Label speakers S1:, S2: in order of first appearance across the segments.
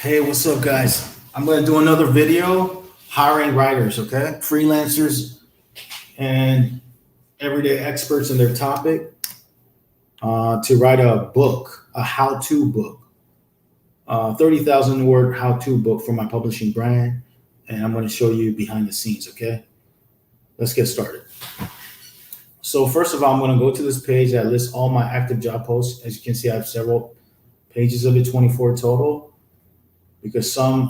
S1: Hey, what's up, guys? I'm going to do another video hiring writers, okay? Freelancers and everyday experts in their topic to write a book, a how-to book, 30,000 word how-to book for my publishing brand. And I'm going to show you behind the scenes, okay? Let's get started. So first of all, I'm going to go to this page that lists all my active job posts. As you can see, I have several pages of it, 24 total. Because some,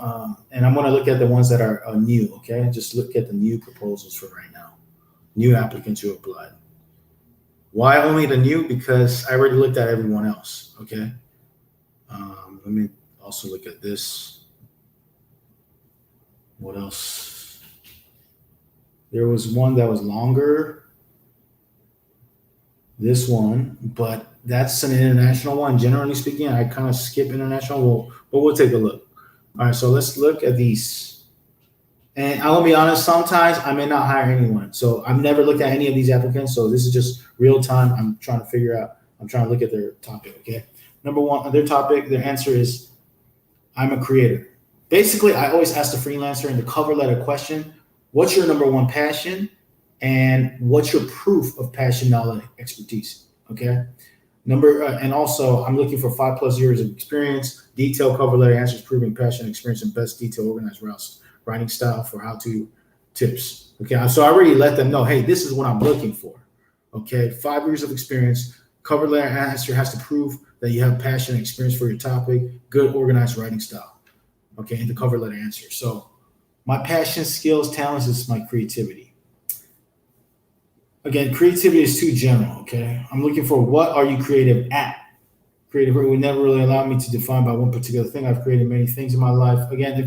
S1: and I'm going to look at the ones that are new, okay? Just look at the new proposals for right now, new applicants who applied. Why only the new? Because I already looked at everyone else, okay? Let me also look at this. What else? There was one that was longer. This one, but that's an international one. Generally speaking, I kind of skip international, but we'll take a look. All right, so let's look at these. And I'll be honest, sometimes I may not hire anyone. So I've never looked at any of these applicants. So this is just real time. I'm trying to look at their topic, okay? Number one, their topic, their answer is, I'm a creator. Basically, I always ask the freelancer in the cover letter question, what's your number one passion? And what's your proof of passion, knowledge, expertise, okay? And also, I'm looking for 5+ years of experience, detailed cover letter answers, proving passion, experience, and best detail organized writing style for how-to tips. Okay, so I already let them know, hey, this is what I'm looking for. Okay, 5 years of experience, cover letter answer has to prove that you have passion and experience for your topic, good organized writing style. Okay, and the cover letter answer. So my passion, skills, talents is my creativity. Again, creativity is too general, okay? I'm looking for what are you creative at? Creative would never really allow me to define by one particular thing. I've created many things in my life. Again,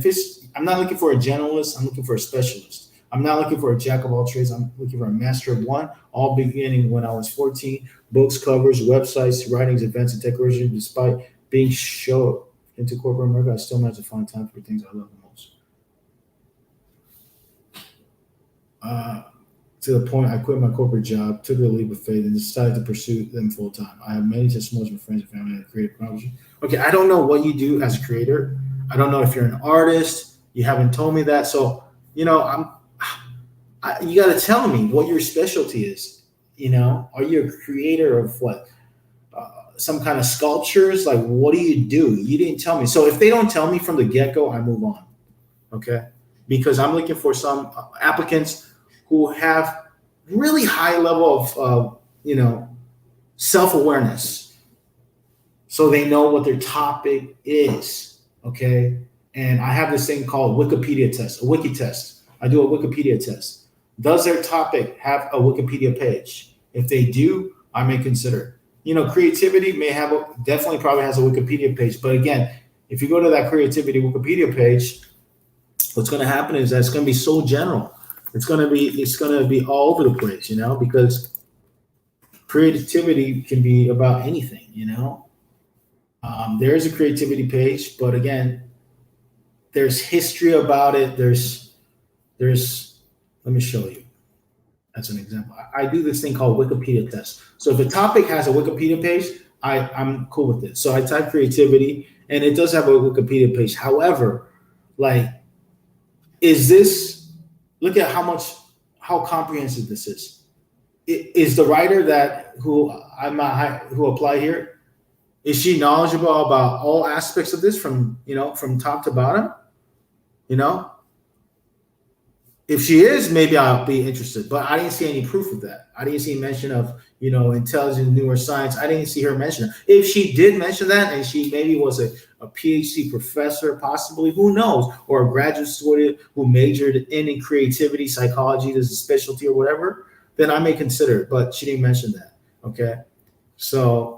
S1: I'm not looking for a generalist, I'm looking for a specialist. I'm not looking for a jack of all trades. I'm looking for a master of one, all beginning when I was 14. Books, covers, websites, writings, events, and decoration. Despite being shoved into corporate America, I still manage to find time for things I love the most. To the point I quit my corporate job, took a leap of faith, and decided to pursue them full time. I have many testimonies from friends and family that creative accomplishment. Okay, I don't know what you do as a creator. I don't know if you're an artist. You haven't told me that. So, you know, you got to tell me what your specialty is. You know, are you a creator of what? Some kind of sculptures? Like, what do? You didn't tell me. So if they don't tell me from the get-go, I move on. Okay, because I'm looking for some applicants who have really high level of, self-awareness. So they know what their topic is, okay? And I have this thing called Wikipedia test, a wiki test. I do a Wikipedia test. Does their topic have a Wikipedia page? If they do, I may consider. Creativity definitely probably has a Wikipedia page. But again, if you go to that creativity Wikipedia page, what's gonna happen is that it's gonna be so general. It's gonna be all over the place, because creativity can be about anything, There is a creativity page, but again, there's history about it. Let me show you. As an example, I do this thing called Wikipedia test. So if a topic has a Wikipedia page, I'm cool with it. So I type creativity, and it does have a Wikipedia page. However, look at how comprehensive this is. Is the writer who applied here, is she knowledgeable about all aspects of this from top to bottom? If she is, maybe I'll be interested, but I didn't see any proof of that. I didn't see mention of, intelligent neuroscience. I didn't see her mention it. If she did mention that, and she maybe was a PhD professor, possibly, who knows, or a graduate student who majored in creativity, psychology, as a specialty or whatever, then I may consider it, but she didn't mention that, okay? So,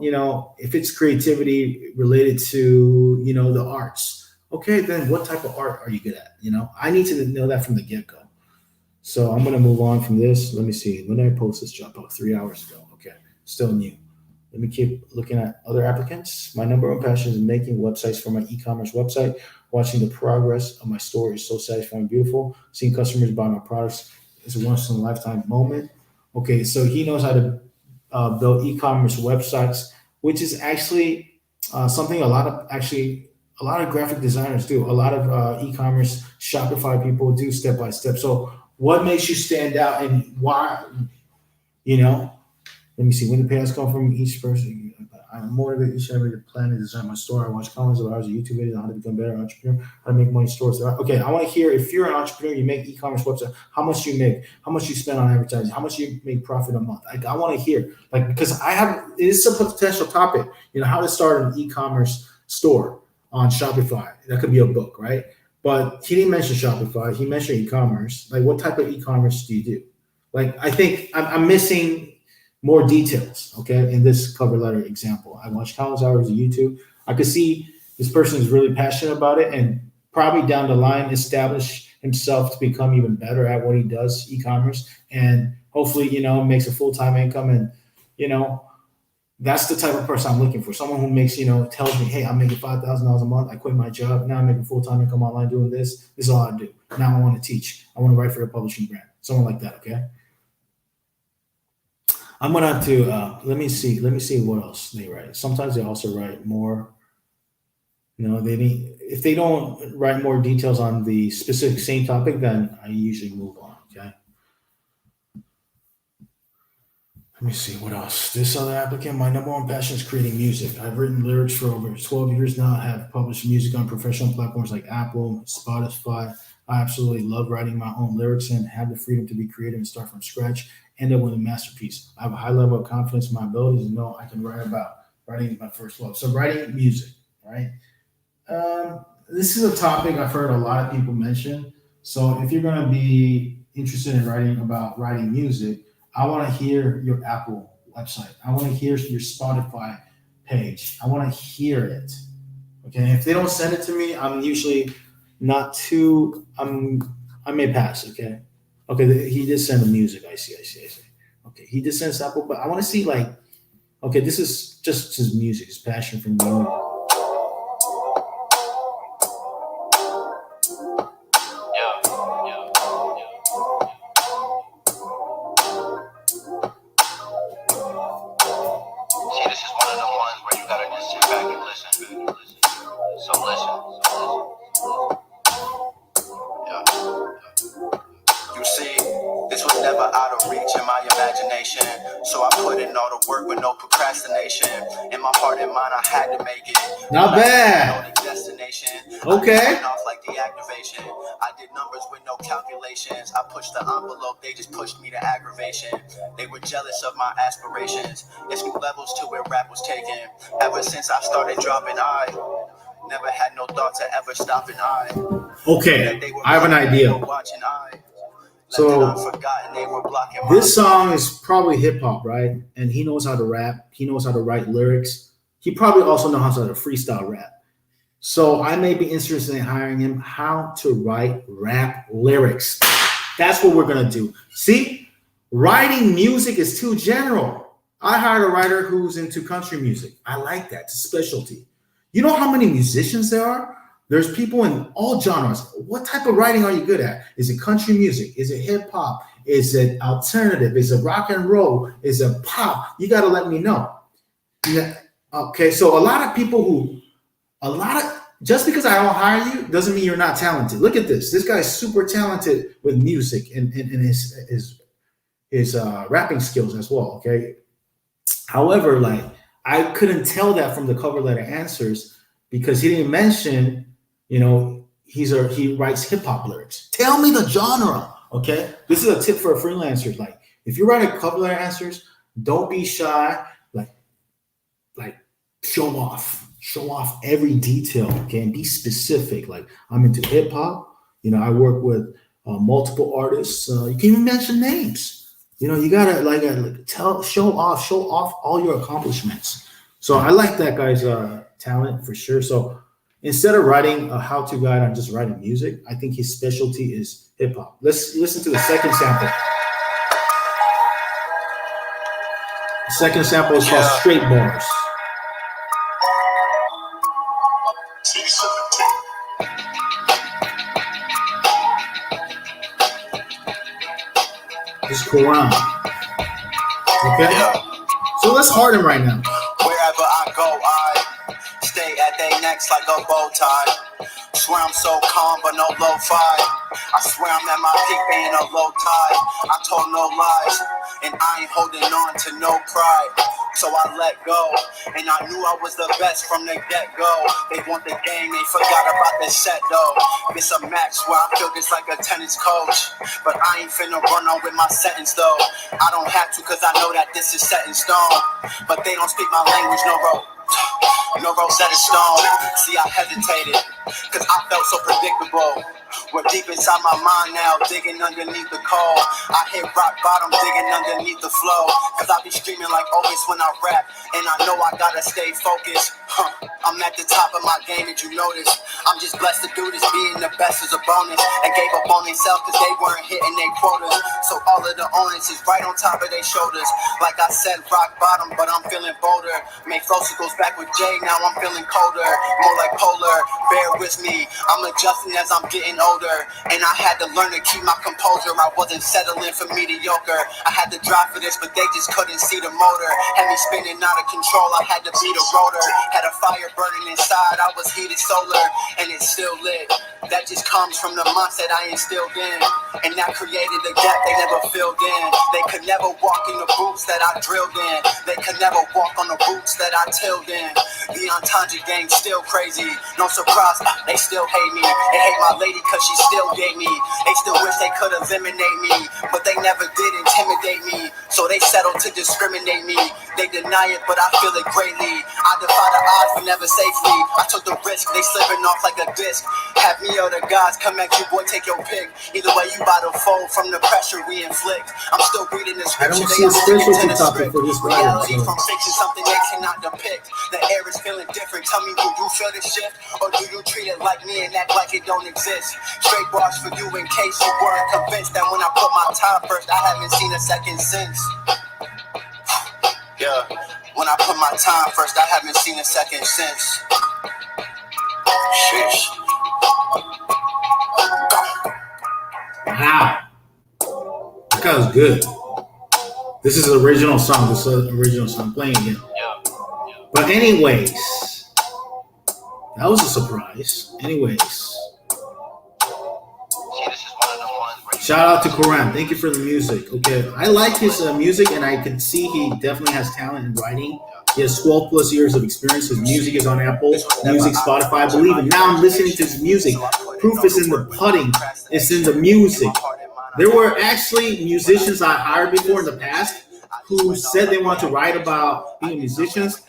S1: if it's creativity related to, the arts, okay, then what type of art are you good at? I need to know that from the get-go. So I'm going to move on from this. Let me see. When did I post this job? 3 hours ago. Okay. Still new. Let me keep looking at other applicants. My number one passion is making websites for my e-commerce website. Watching the progress of my store is so satisfying and beautiful. Seeing customers buy my products is a once-in-a-lifetime moment. Okay. So he knows how to build e-commerce websites, which is actually something a lot of A lot of graphic designers do. A lot of e-commerce Shopify people do step by step. So what makes you stand out, and why? You know, let me see. When the payouts come from each person, I'm motivated each and every day to plan and design my store. I watch comments of hours of YouTube videos on how to become better entrepreneur, how to make money stores. Okay, I want to hear, if you're an entrepreneur, you make e-commerce website, how much you make, how much you spend on advertising, how much you make profit a month. I want to hear, because it's a potential topic. How to start an e-commerce store on Shopify. That could be a book, right? But he didn't mention Shopify. He mentioned e-commerce. Like, what type of e-commerce do you do? I think I'm missing more details, okay, in this cover letter example. I watched countless hours of YouTube. I could see this person is really passionate about it, and probably down the line establish himself to become even better at what he does, e-commerce, and hopefully, makes a full-time income. And, that's the type of person I'm looking for. Someone who makes, tells me, hey, I'm making $5,000 a month. I quit my job. Now I'm making full-time income online doing this. This is all I do. Now I want to teach. I want to write for a publishing brand. Someone like that, okay? I'm gonna have to let me see what else they write. Sometimes they also write more. If they don't write more details on the specific same topic, then I usually move on. Okay. Let me see what else. This other applicant, my number one passion is creating music. I've written lyrics for over 12 years now. I have published music on professional platforms like Apple, Spotify. I absolutely love writing my own lyrics and have the freedom to be creative and start from scratch, end up with a masterpiece. I have a high level of confidence in my abilities and know I can write about. Writing is my first love. So writing music, right? This is a topic I've heard a lot of people mention. So if you're going to be interested in writing about writing music, I want to hear your Apple website. I want to hear your Spotify page. I want to hear it. Okay. If they don't send it to me, I'm usually not too, I may pass. Okay. Okay. He did send the music. I see. Okay. He did send sample, but I want to see okay, this is just his music, his passion for music.
S2: So I put in all the work with no procrastination. In my heart and mind, I had to make it.
S1: Not bad. Okay.
S2: Off like the activation. I did numbers with no calculations. I pushed the envelope, they just pushed me to aggravation. They were jealous of my aspirations. It's new levels to where rap was taken. Ever since I started dropping, I never had no thoughts of ever stopping.
S1: Okay, I have an idea. So this song is probably hip hop, right? And he knows how to rap. He knows how to write lyrics. He probably also knows how to freestyle rap. So I may be interested in hiring him how to write rap lyrics. That's what we're going to do. See, writing music is too general. I hired a writer who's into country music. I like that. It's a specialty. You know how many musicians there are? There's people in all genres. What type of writing are you good at? Is it country music? Is it hip hop? Is it alternative? Is it rock and roll? Is it pop? You got to let me know. Yeah. Okay, so just because I don't hire you doesn't mean you're not talented. Look at this. This guy's super talented with music and his rapping skills as well. Okay. However, I couldn't tell that from the cover letter answers because he didn't mention, he writes hip hop lyrics. Tell me the genre. Okay. This is a tip for freelancers. If you write a cover letter answers, don't be shy. Show off every detail. Okay. And be specific. I'm into hip hop. I work with multiple artists. You can even mention names. You gotta show off all your accomplishments. So I like that guy's talent for sure. So instead of writing a how-to guide on just writing music, I think his specialty is hip hop. Let's listen to the second sample. The second sample is called Straight Bars. This is Quran. Okay? Yeah. So let's heart him right now.
S2: Wherever I go, I stay at their neck necks like a bow tie. Swear I'm so calm, but no lo-fi. I swear I'm at my peak, ain't no low tide. I told no lies, and I ain't holding on to no pride. So I let go, and I knew I was the best from the get-go. They want the game, they forgot about the set though. It's a match where I feel just like a tennis coach, but I ain't finna run on with my sentence though. I don't have to, cause I know that this is set in stone. But they don't speak my language, no road set in stone. See, I hesitated, cause I felt so predictable. We're deep inside my mind now, digging underneath the coal. I hit rock bottom, digging underneath the flow. Cause I be screaming like always when I rap, and I know I gotta stay focused. I'm at the top of my game, did you notice? I'm just blessed to do this, being the best is a bonus. And gave up on themselves cause they weren't hitting their quotas. So all of the onus is right on top of their shoulders. Like I said, rock bottom, but I'm feeling bolder. Make goes back with Jay, now I'm feeling colder. More like polar, bear with me. I'm adjusting as I'm getting older. And I had to learn to keep my composure. I wasn't settling for mediocre. I had to drive for this, but they just couldn't see the motor. Had me spinning out of control, I had to beat a rotor. Had a fire burning inside, I was heated solar. And it's still lit. That just comes from the mindset I instilled in. And that created a gap they never filled in. They could never walk in the boots that I drilled in. They could never walk on the roots that I tilled in. The entendre gang still crazy. No surprise, they still hate me. They hate my lady cause she still gave me. They still wish they could eliminate me, but they never did intimidate me. So they settled to discriminate me. They deny it, but I feel it greatly. I defy the odds, but never safely. I took the risk, they slipping off like a disc. Have me or the gods come at you, boy, take your pick. Either way, you bout to fold from the pressure we inflict. I'm still reading the
S1: I
S2: scripture.
S1: don't see a specialty topic for this video.
S2: Reality from fiction, something they cannot depict. The air is feeling different. Tell me, do you feel the shift? Or do you treat it like me and act like it don't exist? Straight bars for you in case you weren't convinced that when I put my time first, I haven't seen a second since. Yeah, when I put my time first, I haven't seen a second since. Sheesh.
S1: Wow. That was good. This is an original song. This is an original song playing again. But anyways, that was a surprise. Anyways. Shout out to Karam. Thank you for the music. Okay, I like his music, and I can see he definitely has talent in writing. He has 12 plus years of experience. His music is on Apple Music, Spotify, I believe. And now I'm listening to his music. Proof is in the pudding. It's in the music. There were actually musicians I hired before in the past who said they want to write about being musicians.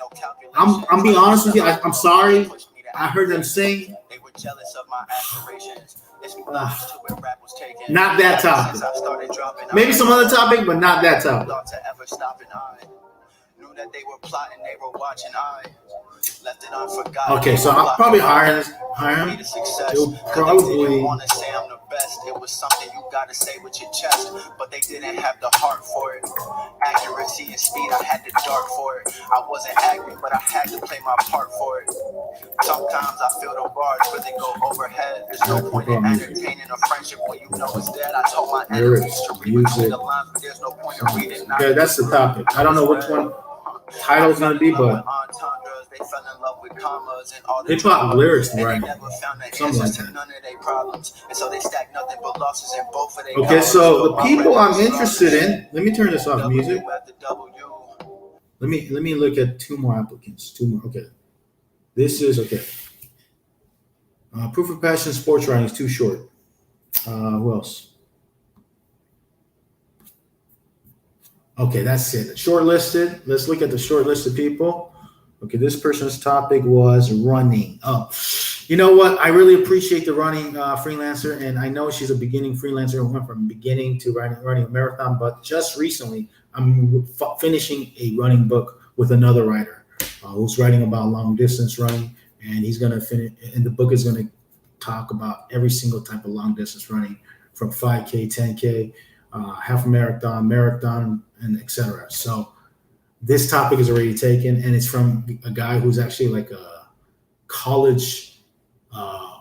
S1: I'm being honest with you. I'm sorry. I heard them sing. Not that topic. Maybe some other topic, but not that topic. Okay, so I'll probably hire him. He'll probably.
S2: It was something you gotta say with your chest, but they didn't have the heart for it. Accuracy and speed, I had the dart for it. I wasn't angry, but I had to play my part for it. Sometimes I feel the bars really go overhead. There's no point in entertaining a friendship when you know it's dead. I told my enemies to read between the lines, but there's no point in reading.
S1: Okay, that's the topic. I don't know which one title's gonna be, but hip hop lyrics, right? Something like that. Okay, so the people I'm interested in. Let me turn this off. Music. Let me look at two more applicants. Two more. Okay. This is okay. Proof of passion sports writing is too short. Who else? Okay, that's it. Shortlisted. Let's look at the shortlisted people. Okay, this person's topic was running. Oh, you know what? I really appreciate the running freelancer, and I know she's a beginning freelancer who went from beginning to running a marathon. But just recently, I'm finishing a running book with another writer who's writing about long distance running, and he's going to finish. And the book is going to talk about every single type of long distance running, from 5K, 10K, half marathon, and etc. So this topic is already taken, and it's from a guy who's actually like a college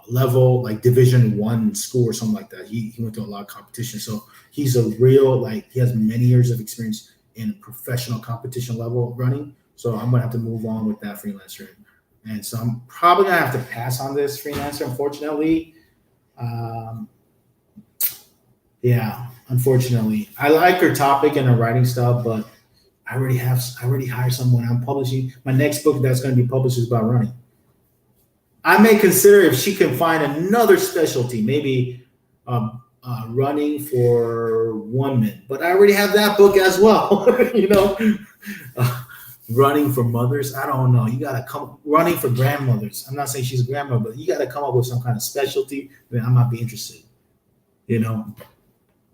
S1: level, like Division I school or something like that. He went to a lot of competition, so he's a real, like, he has many years of experience in professional competition level running. So I'm gonna have to move on with that freelancer and And so I'm probably gonna have to pass on this freelancer, unfortunately. Um, yeah, unfortunately, I like her topic and her writing stuff, but I already hired someone. I'm publishing my next book that's going to be published is about running. I may consider if she can find another specialty, maybe running for women, but I already have that book as well. Uh, running for mothers. I don't know. You got to come running for grandmothers. I'm not saying she's a grandmother, but you got to come up with some kind of specialty. Then I might be interested.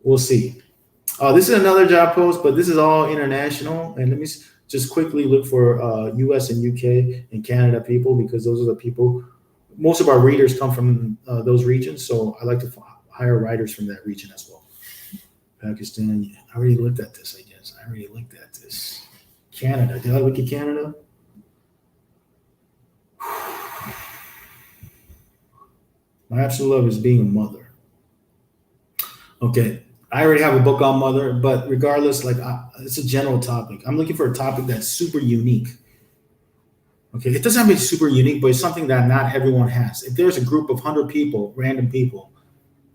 S1: We'll see. This is another job post, but this is all international. And let me just quickly look for U.S. and U.K. and Canada people because those are the people. Most of our readers come from those regions, so I like to hire writers from that region as well. Pakistan. I already looked at this. I guess I already looked at this. Canada. Did I look at Canada? My absolute love is being a mother. Okay. I already have a book on mother, but regardless, it's a general topic. I'm looking for a topic that's super unique. Okay, it doesn't have to be super unique, but it's something that not everyone has. If there's a group of 100 people, random people,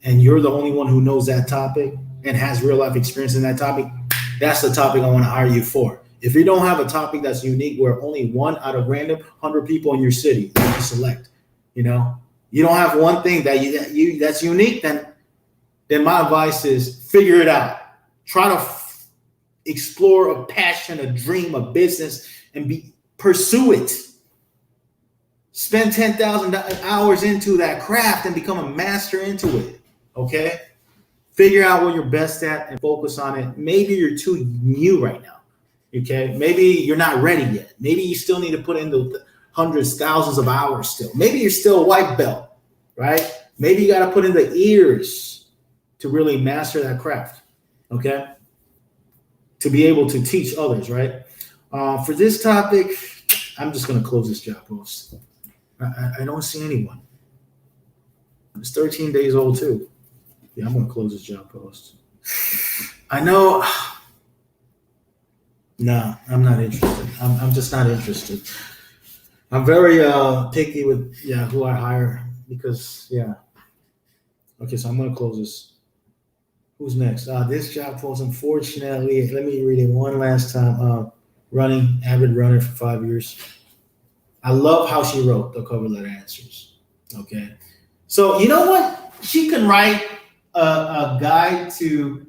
S1: and you're the only one who knows that topic and has real life experience in that topic, that's the topic I want to hire you for. If you don't have a topic that's unique, where only one out of random 100 people in your city you can select, you don't have one thing that's unique, then my advice is figure it out. Try to explore a passion, a dream, a business, and pursue it. Spend 10,000 hours into that craft and become a master into it. Okay? Figure out what you're best at and focus on it. Maybe you're too new right now. Okay? Maybe you're not ready yet. Maybe you still need to put in the hundreds, thousands of hours still. Maybe you're still a white belt, right? Maybe you got to put in the years to really master that craft, okay? To be able to teach others, right? For this topic, I'm just gonna close this job post. I don't see anyone. It's 13 days old too. Yeah, I'm gonna close this job post. I know. No, I'm not interested. I'm just not interested. I'm very picky with who I hire because Okay, so I'm gonna close this. Who's next? This job post, unfortunately, let me read it one last time. Avid runner for 5 years. I love how she wrote the cover letter answers. Okay. So you know what? She can write a guide to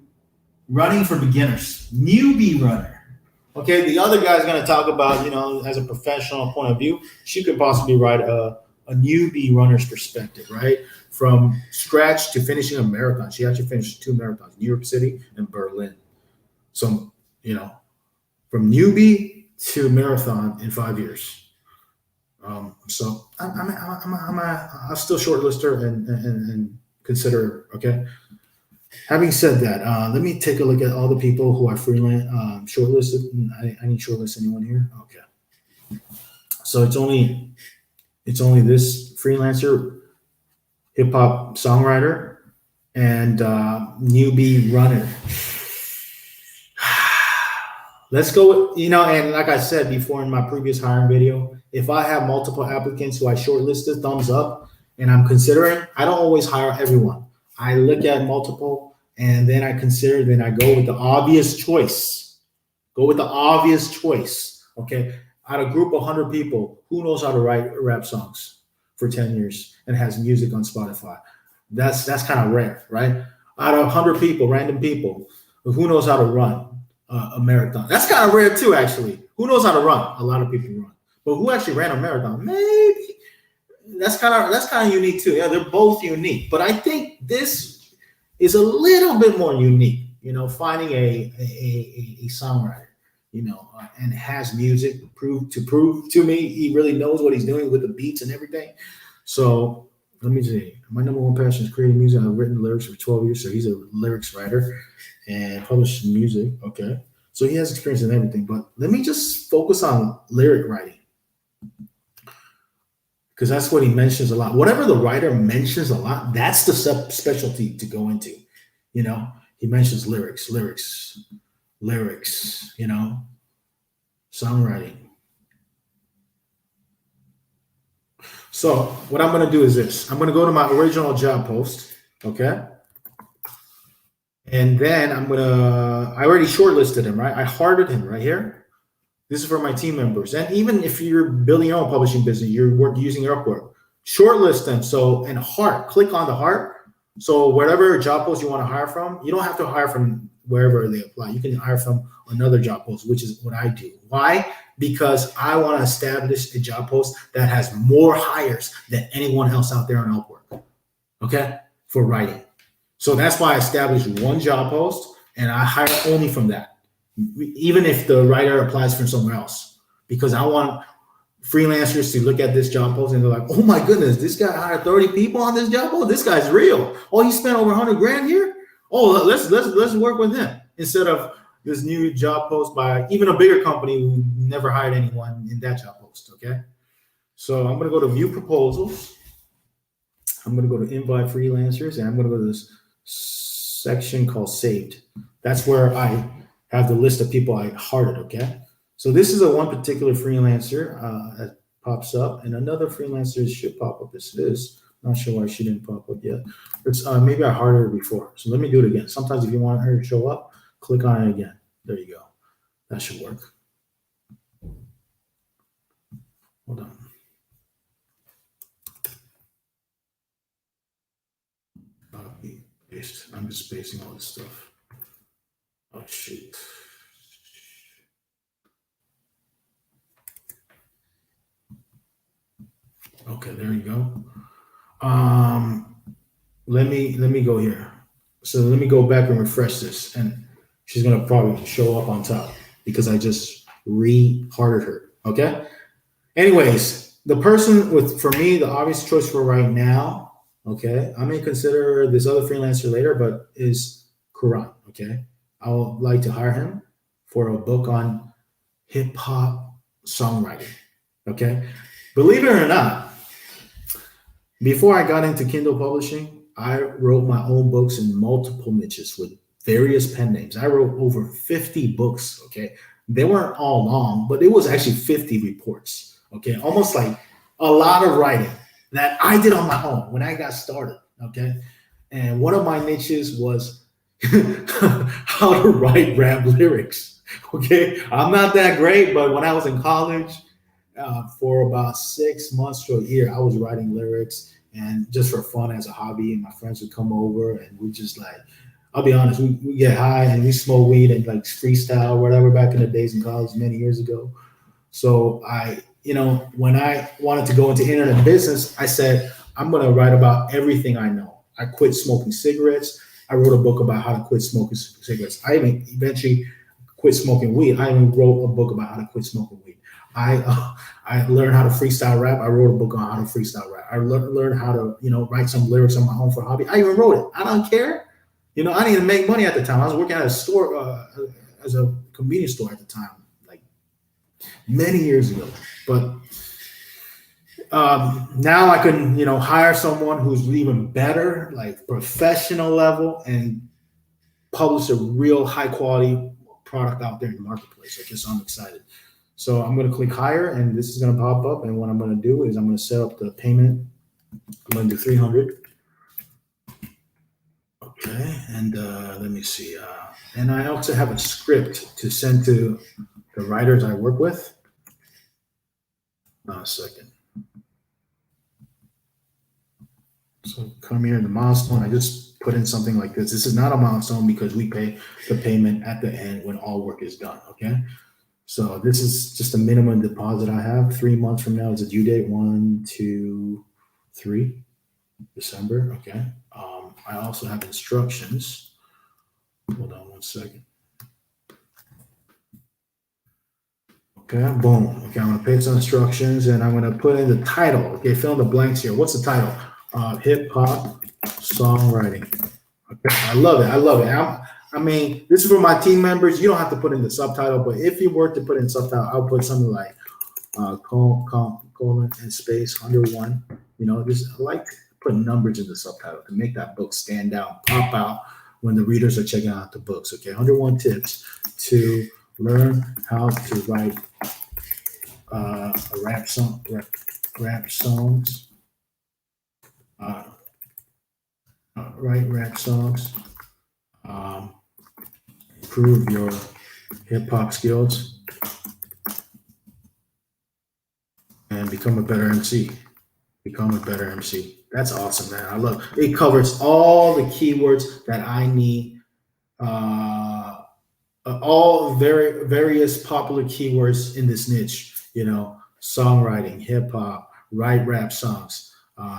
S1: running for beginners, newbie runner. Okay. The other guy's going to talk about, as a professional point of view, she could possibly write a newbie runner's perspective, right? From scratch to finishing a marathon. She actually finished 2 marathons, New York City and Berlin. So, from newbie to marathon in 5 years. So I'll still shortlist her and consider her, okay? Having said that, let me take a look at all the people who I freelance shortlisted. I didn't shortlist anyone here. Okay. So it's only this freelancer, hip hop songwriter, and newbie runner. Let's go with, and like I said before in my previous hiring video, if I have multiple applicants who I shortlisted, thumbs up, and I'm considering, I don't always hire everyone. I look at multiple and then I consider, then I go with the obvious choice. Okay. Out of a group of 100 people, who knows how to write rap songs for 10 years and has music on Spotify? That's kind of rare, right? Out of 100 people, random people, who knows how to run a marathon? That's kind of rare too, actually. Who knows how to run? A lot of people run, but who actually ran a marathon? Maybe that's kind of unique too. Yeah, they're both unique, but I think this is a little bit more unique. Finding a songwriter, and has music prove to me he really knows what he's doing with the beats and everything. So let me see. My number one passion is creating music. I've written lyrics for 12 years, so he's a lyrics writer and published music. Okay. So he has experience in everything, but let me just focus on lyric writing because that's what he mentions a lot. Whatever the writer mentions a lot, that's the specialty to go into. He mentions lyrics, songwriting. So what I'm going to do is this. I'm going to go to my original job post, okay? And then I already shortlisted him, right? I hearted him right here. This is for my team members. And even if you're building your own publishing business, you're using your Upwork, shortlist them. So, and heart, click on the heart. So whatever job post you want to hire from, you don't have to hire from wherever they apply. You can hire from another job post, which is what I do. Why? Because I want to establish a job post that has more hires than anyone else out there on Upwork, okay, for writing. So that's why I established one job post and I hire only from that, even if the writer applies from somewhere else, because I want freelancers to look at this job post and they're like, oh my goodness, this guy hired 30 people on this job post. This guy's real. Oh, he spent over 100 grand here. Oh, let's work with him, instead of this new job post by even a bigger company who never hired anyone in that job post. Okay. So I'm going to go to view proposals. I'm going to go to invite freelancers, and I'm going to go to this section called saved. That's where I have the list of people I hearted. Okay. So this is a one particular freelancer that pops up, and another freelancer should pop up. This is not sure why she didn't pop up yet. It's maybe I hearted her before. So let me do it again. Sometimes if you want her to show up, click on it again. There you go. That should work. Hold on. Copy, paste. I'm just pasting all this stuff. Oh shoot. Okay, there you go. Let me go here. So let me go back and refresh this, and she's gonna probably show up on top because I just re-hearted her. Okay. Anyways, the person for me, the obvious choice for right now, okay, I may consider this other freelancer later, but is Quran. Okay. I would like to hire him for a book on hip hop songwriting. Okay. Believe it or not, before I got into Kindle publishing, I wrote my own books in multiple niches with various pen names. I wrote over 50 books, okay? They weren't all long, but it was actually 50 reports, okay? Almost like a lot of writing that I did on my own when I got started, okay? And one of my niches was how to write rap lyrics, okay? I'm not that great, but when I was in college, for about 6 months to a year, I was writing lyrics, and just for fun as a hobby. And my friends would come over, and we just like, I'll be honest, we get high and we smoke weed and like freestyle or whatever back in the days in college many years ago. So when I wanted to go into internet business, I said, I'm going to write about everything I know. I quit smoking cigarettes. I wrote a book about how to quit smoking cigarettes. I eventually quit smoking weed. I even wrote a book about how to quit smoking weed. I learned how to freestyle rap. I wrote a book on how to freestyle rap. I learned how to, write some lyrics on my own for hobby. I even wrote it. I don't care. I didn't even make money at the time. I was working at a store, as a convenience store at the time, like many years ago. But now I can, hire someone who's even better, like professional level, and publish a real high quality product out there in the marketplace. Okay, so I'm excited. So I'm going to click hire, and this is going to pop up. And what I'm going to do is I'm going to set up the payment. I'm going to do 300. Okay, and let me see. And I also have a script to send to the writers I work with. A second. So come here in the milestone. I just put in something like this. This is not a milestone because we pay the payment at the end when all work is done. Okay. So this is just a minimum deposit I have. 3 months from now is a due date. 1, 2, 3, December. Okay. I also have instructions. Hold on 1 second. Okay, boom. Okay, I'm gonna pick some instructions and I'm gonna put in the title. Okay, fill in the blanks here. What's the title? Hip hop songwriting. Okay, I love it. I love it. This is for my team members. You don't have to put in the subtitle, but if you were to put in subtitle, I'll put something like colon and space 101. I like putting numbers in the subtitle to make that book stand out, pop out when the readers are checking out the books. Okay, 101 tips to learn how to write rap song, rap songs, write rap songs, um, improve your hip hop skills, and become a better MC. Become a better MC. That's awesome, man. I love it. It covers all the keywords that I need. All various popular keywords in this niche. You know, songwriting, hip hop, write rap songs,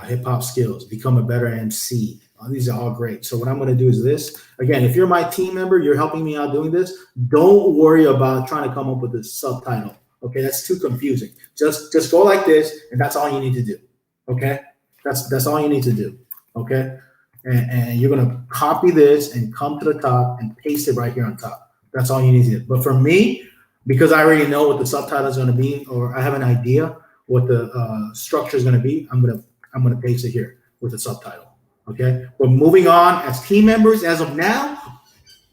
S1: hip hop skills, become a better MC. These are all great. So what I'm going to do is this. Again, if you're my team member, you're helping me out doing this. Don't worry about trying to come up with a subtitle. Okay, that's too confusing. Just go like this, and that's all you need to do. Okay, that's all you need to do. Okay, and you're going to copy this and come to the top and paste it right here on top. That's all you need to do. But for me, because I already know what the subtitle is going to be, or I have an idea what the structure is going to be, I'm gonna paste it here with the subtitle. Okay. But moving on, as team members, as of now,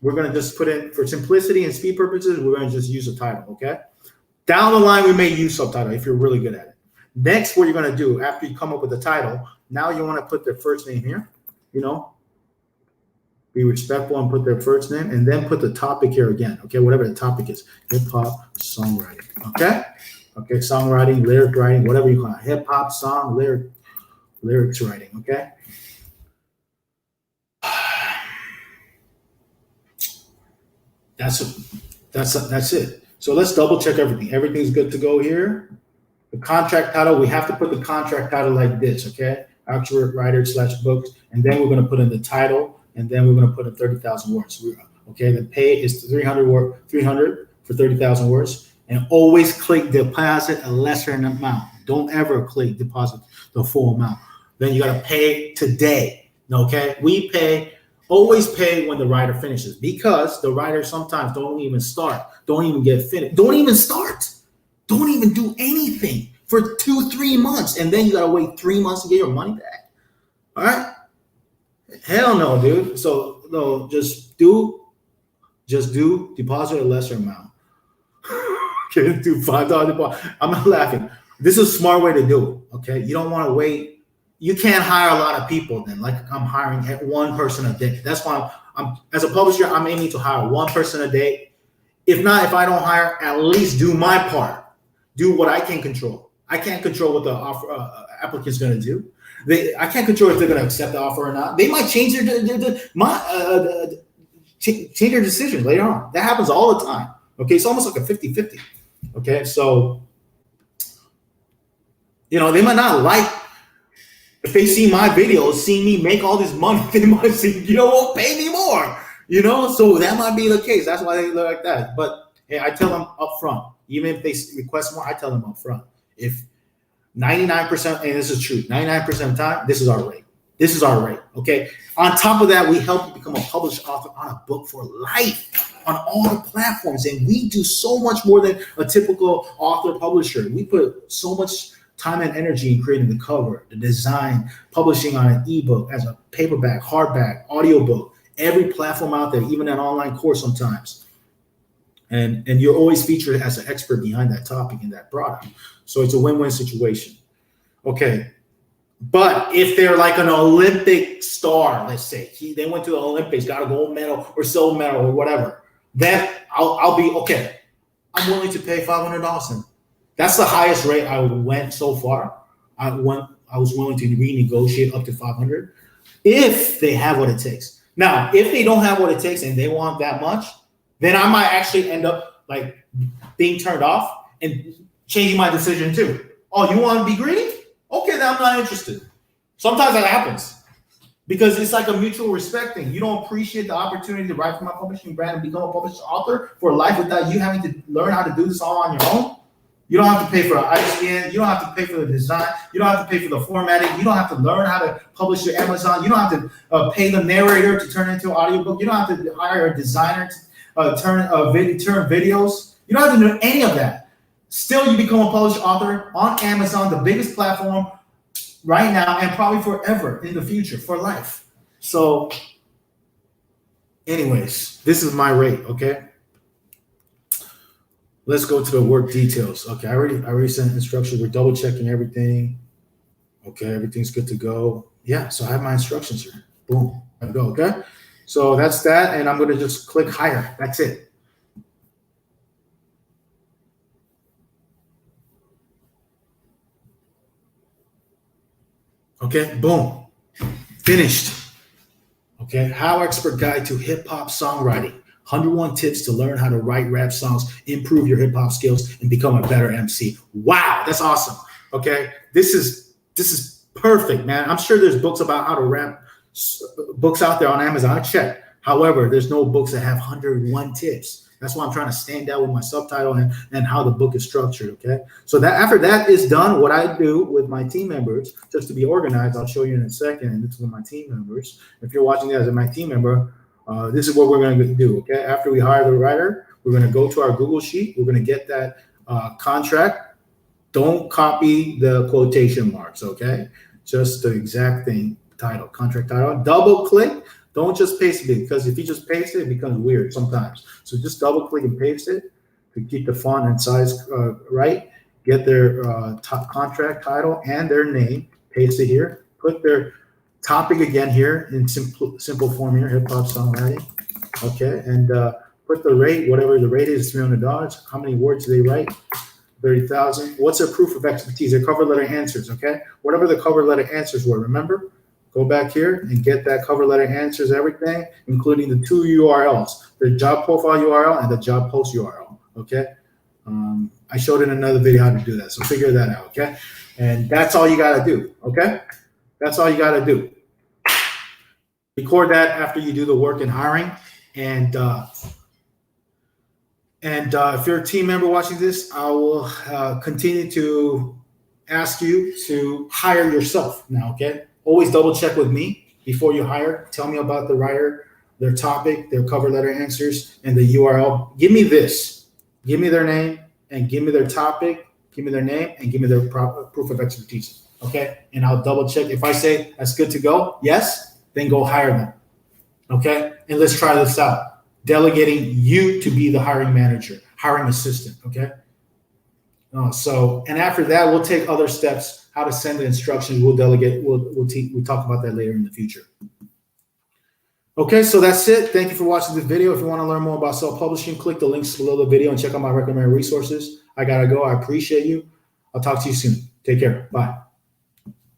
S1: we're gonna just put in, for simplicity and speed purposes, we're gonna just use a title. Okay. Down the line, we may use subtitle if you're really good at it. Next, what you're gonna do after you come up with the title, now you want to put their first name here. You know, be respectful and put their first name, and then put the topic here again. Okay, whatever the topic is, hip hop songwriting. Okay, songwriting, lyric writing, whatever you call it, hip hop song lyrics writing. Okay. That's it. So let's double check everything. Everything's good to go here. The contract title, we have to put the contract title like this. Okay, actual writer / books, and then we're going to put in the title. And then we're going to put in 30,000 words. Okay, the pay is 300 for 30,000 words. And always click deposit a lesser amount. Don't ever click deposit the full amount. Then you got to pay today. Okay, always pay when the writer finishes, because the writers sometimes don't even start, don't even get finished, don't even start, don't even do anything for 2-3 months. And then you got to wait 3 months to get your money back. All right. Hell no, dude. So no, just do deposit a lesser amount. Okay, do $5 deposit. I'm not laughing. This is a smart way to do it. Okay, you don't want to wait. You can't hire a lot of people then. Like I'm hiring one person a day. That's why I'm as a publisher, I'm aiming to hire one person a day. If I don't hire, at least do my part. Do what I can control. I can't control what the applicant's going to do. I can't control if they're going to accept the offer or not. They might change change their decision later on. That happens all the time. Okay, it's almost like a 50-50. Okay, so they might not like, if they see my videos, see me make all this money, they might say, won't pay me more. So that might be the case. That's why they look like that. But hey, I tell them up front, even if they request more, I tell them up front. If 99%, and this is true, 99% of the time, this is our rate. This is our rate, okay? On top of that, we help you become a published author on a book for life on all the platforms. And we do so much more than a typical author publisher. We put so much time and energy in creating the cover, the design, publishing on an ebook, as a paperback, hardback, audiobook, every platform out there, even an online course sometimes. And you're always featured as an expert behind that topic and that product. So it's a win-win situation. Okay. But if they're like an Olympic star, let's say, they went to the Olympics, got a gold medal or silver medal or whatever, then I'll be, okay, I'm willing to pay $500. That's the highest rate I went so far. I was willing to renegotiate up to $500 if they have what it takes. Now, if they don't have what it takes and they want that much, then I might actually end up like being turned off and changing my decision too. Oh, you want to be greedy? Okay, then I'm not interested. Sometimes that happens because it's like a mutual respect thing. You don't appreciate the opportunity to write for my publishing brand and become a published author for life without you having to learn how to do this all on your own. You don't have to pay for an ISBN. You don't have to pay for the design. You don't have to pay for the formatting. You don't have to learn how to publish your Amazon. You don't have to pay the narrator to turn it into an audiobook. You don't have to hire a designer to turn videos. You don't have to do any of that. Still, you become a published author on Amazon, the biggest platform right now and probably forever in the future, for life. So anyways, this is my rate, okay? Let's go to the work details. Okay, I already sent instructions. We're double checking everything. Okay, everything's good to go. Yeah, so I have my instructions here. Boom, I go. Okay, so that's that, and I'm gonna just click hire. That's it. Okay, boom, finished. Okay, HowExpert Guide to Hip Hop Songwriting. 101 tips to learn how to write rap songs, improve your hip hop skills, and become a better MC. Wow, that's awesome. Okay, this is perfect, man. I'm sure there's books about how to rap, books out there on Amazon. I checked. However, there's no books that have 101 tips. That's why I'm trying to stand out with my subtitle and how the book is structured. Okay, so that after that is done, what I do with my team members, just to be organized, I'll show you in a second. And this is with my team members. If you're watching this as my team member, this is what we're going to do. Okay, after we hire the writer, we're going to go to our Google Sheet. We're going to get that contract. Don't copy the quotation marks. Okay, just the exact thing. Title, contract title. Double click. Don't just paste it, because if you just paste it, it becomes weird sometimes. So just double click and paste it to keep the font and size right. Get their top contract title and their name. Paste it here. Put their topic again here in simple form here, hip hop songwriting. Okay, and put the rate, whatever the rate is, $300. How many words do they write? 30,000. What's their proof of expertise? Their cover letter answers. Okay, whatever the cover letter answers were. Remember. Go back here and get that cover letter answers, everything, including the 2 URLs, the job profile URL and the job post URL. Okay. I showed in another video how to do that. So figure that out. Okay. And that's all you got to do. Okay. That's all you got to do. Record that after you do the work in hiring. And if you're a team member watching this, I will continue to ask you to hire yourself now. Okay. Always double check with me before you hire. Tell me about the writer, their topic, their cover letter answers, and the URL. Give me this. Give me their name and give me their topic. Give me their name and give me their proof of expertise. Okay? And I'll double check. If I say that's good to go, yes, then go hire them. Okay? And let's try this out. Delegating you to be the hiring manager, hiring assistant. Okay? And after that, we'll take other steps. How to send the instructions, we'll delegate. We'll talk about that later in the future. Okay, so that's it. Thank you for watching this video. If you want to learn more about self-publishing, click the links below the video and check out my recommended resources. I gotta go. I appreciate you. I'll talk to you soon. Take care. Bye.